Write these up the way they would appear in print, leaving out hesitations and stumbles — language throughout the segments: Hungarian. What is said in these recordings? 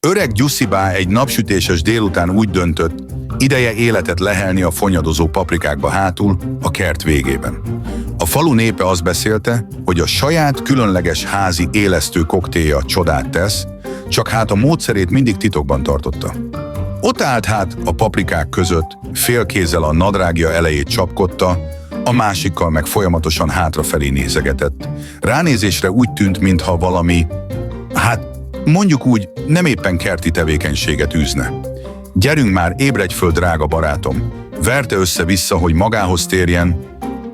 Öreg Giuseppe egy napsütéses délután úgy döntött, ideje életet lehelni a fonyadozó paprikákba hátul, a kert végében. A falu népe azt beszélte, hogy a saját különleges házi élesztő koktélja csodát tesz, csak hát a módszerét mindig titokban tartotta. Ott állt hát a paprikák között, félkézzel a nadrágja elejét csapkodta, a másikkal meg folyamatosan hátrafelé nézegetett. Ránézésre úgy tűnt, mintha valami, mondjuk úgy, nem éppen kerti tevékenységet űzne. Gyerünk már, ébredj föl, drága barátom! Verte össze-vissza, hogy magához térjen,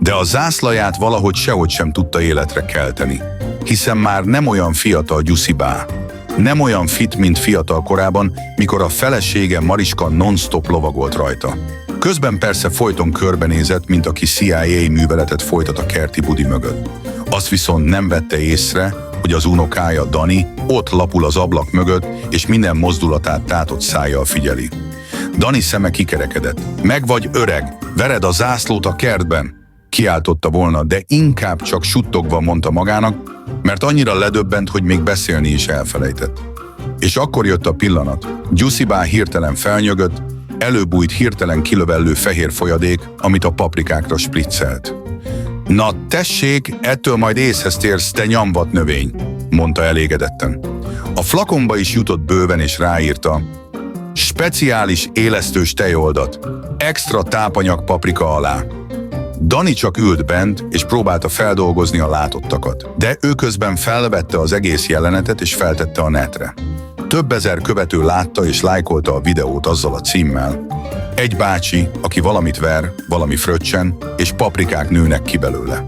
de a zászlaját valahogy sehogy sem tudta életre kelteni. Hiszen már nem olyan fiatal Giuseppe. Nem olyan fit, mint fiatal korában, mikor a felesége Mariska non-stop lovagolt rajta. Közben persze folyton körbenézett, mint aki CIA műveletet folytat a kerti budi mögött. Azt viszont nem vette észre, hogy az unokája, Dani, ott lapul az ablak mögött, és minden mozdulatát tátott szájjal figyeli. Dani szeme kikerekedett. Meg vagy öreg, vered a zászlót a kertben! Kiáltotta volna, de inkább csak suttogva mondta magának, mert annyira ledöbbent, hogy még beszélni is elfelejtett. És akkor jött a pillanat. Giuseppe hirtelen felnyögött, előbújt hirtelen kilövellő fehér folyadék, amit a paprikákra spriccelt. Na tessék, ettől majd észhez térsz, te nyamvat növény, mondta elégedetten. A flakonba is jutott bőven és ráírta: speciális élesztős tejoldat, extra tápanyag paprika alá. Dani csak ült bent, és próbálta feldolgozni a látottakat, de ő közben felvette az egész jelenetet és feltette a netre. Több ezer követő látta és lájkolta a videót azzal a címmel: egy bácsi, aki valamit ver, valami fröccsen, és paprikák nőnek ki belőle.